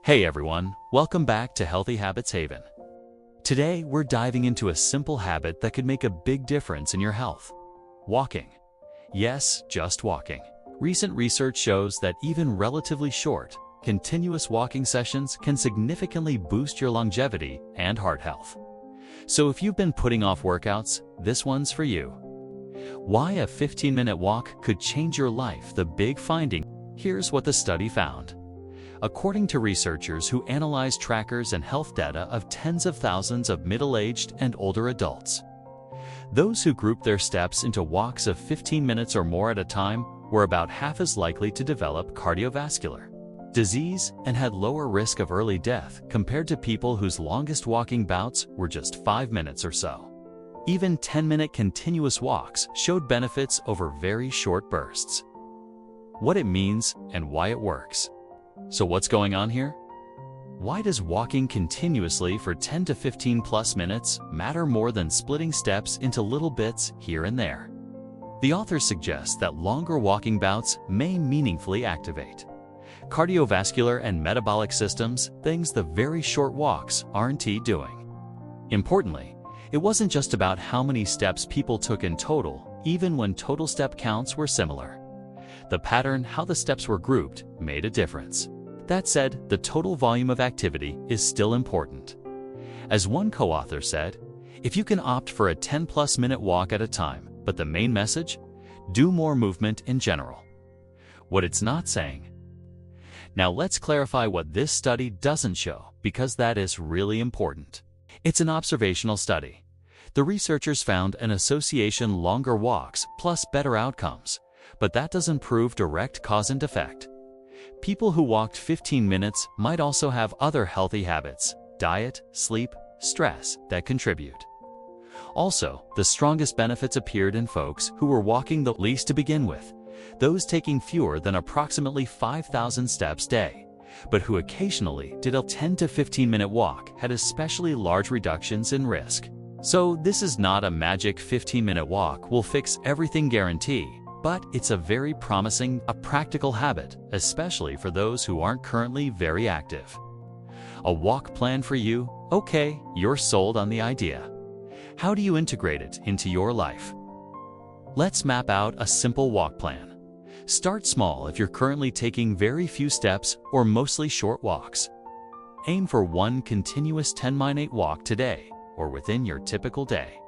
Hey everyone, welcome back to Healthy Habits Haven. Today, we're diving into a simple habit that could make a big difference in your health. Walking. Yes, just walking. Recent research shows that even relatively short, continuous walking sessions can significantly boost your longevity and heart health. So if you've been putting off workouts, this one's for you. Why a 15-minute walk could change your life, the big finding. Here's what the study found. According to researchers who analyzed trackers and health data of tens of thousands of middle-aged and older adults, those who grouped their steps into walks of 15 minutes or more at a time were about half as likely to develop cardiovascular disease and had lower risk of early death compared to people whose longest walking bouts were just 5 minutes or so. Even 10-minute continuous walks showed benefits over very short bursts. What it means and why it works. So what's going on here? Why does walking continuously for 10 to 15 plus minutes matter more than splitting steps into little bits here and there? The authors suggest that longer walking bouts may meaningfully activate cardiovascular and metabolic systems, things the very short walks aren't doing. Importantly, it wasn't just about how many steps people took in total, even when total step counts were similar. The pattern, how the steps were grouped, made a difference. That said, the total volume of activity is still important. As one co-author said, if you can opt for a 10-plus minute walk at a time, but the main message? Do more movement in general. What it's not saying. Now let's clarify what this study doesn't show, because that is really important. It's an observational study. The researchers found an association longer walks plus better outcomes, but that doesn't prove direct cause and effect. People who walked 15 minutes might also have other healthy habits, diet, sleep, stress, that contribute. Also, the strongest benefits appeared in folks who were walking the least to begin with, those taking fewer than approximately 5,000 steps a day, but who occasionally did a 10 to 15-minute walk had especially large reductions in risk. So this is not a magic 15-minute walk will fix everything guarantee. But it's a very promising, practical habit, especially for those who aren't currently very active. A walk plan for you? Okay, you're sold on the idea. How do you integrate it into your life? Let's map out a simple walk plan. Start small if you're currently taking very few steps or mostly short walks. Aim for one continuous 10-minute walk today or within your typical day.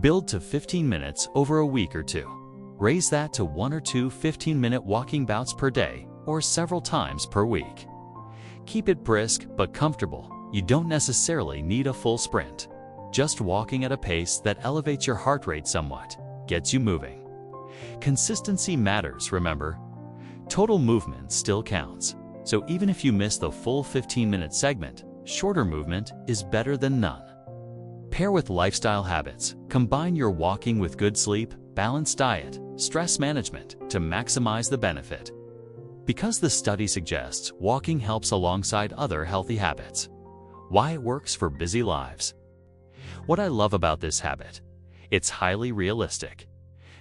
Build to 15 minutes over a week or two. Raise that to 1 or 2 15-minute walking bouts per day or several times per week. Keep it brisk but comfortable. You don't necessarily need a full sprint. Just walking at a pace that elevates your heart rate somewhat, gets you moving. Consistency matters, remember. Total movement still counts. So even if you miss the full 15-minute segment, shorter movement is better than none. Pair with lifestyle habits. Combine your walking with good sleep, balanced diet, stress management to maximize the benefit. Because the study suggests walking helps alongside other healthy habits. Why it works for busy lives. What I love about this habit, it's highly realistic.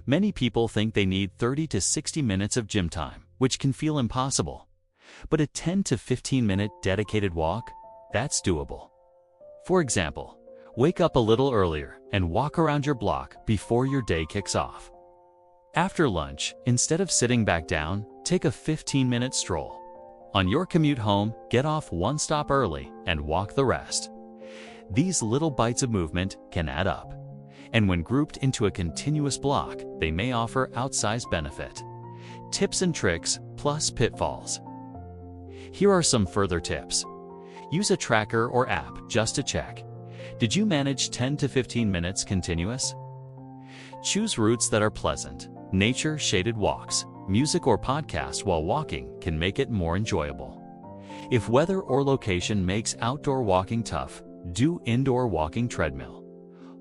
Many people think they need 30 to 60 minutes of gym time, which can feel impossible. But a 10 to 15-minute dedicated walk, that's doable. For example, wake up a little earlier and walk around your block before your day kicks off. After lunch, instead of sitting back down, take a 15-minute stroll. On your commute home, get off one stop early and walk the rest. These little bites of movement can add up, and when grouped into a continuous block, they may offer outsized benefit. Tips and tricks plus pitfalls. Here are some further tips. Use a tracker or app just to check. Did you manage 10 to 15 minutes continuous? Choose routes that are pleasant. Nature, shaded walks, music or podcasts while walking can make it more enjoyable. If weather or location makes outdoor walking tough, do indoor walking treadmill.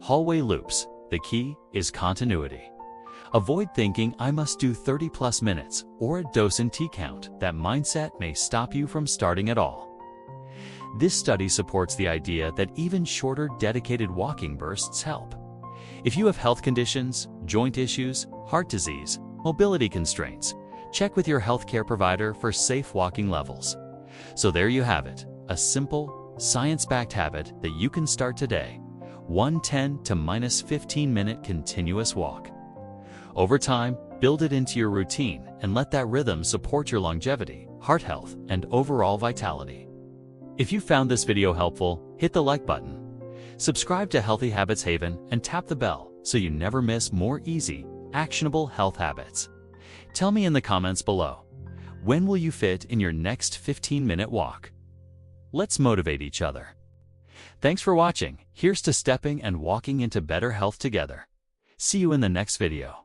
Hallway loops. The key is continuity. Avoid thinking I must do 30 plus minutes or a dose and tea count. That mindset may stop you from starting at all. This study supports the idea that even shorter dedicated walking bursts help. If you have health conditions, joint issues, heart disease, mobility constraints, check with your healthcare provider for safe walking levels. So there you have it, a simple, science-backed habit that you can start today. 10 to -15-minute continuous walk. Over time, build it into your routine and let that rhythm support your longevity, heart health, and overall vitality. If you found this video helpful, hit the like button. Subscribe to Healthy Habits Haven and tap the bell so you never miss more easy, actionable health habits. Tell me in the comments below, when will you fit in your next 15-minute walk? Let's motivate each other. Thanks for watching. Here's to stepping and walking into better health together. See you in the next video.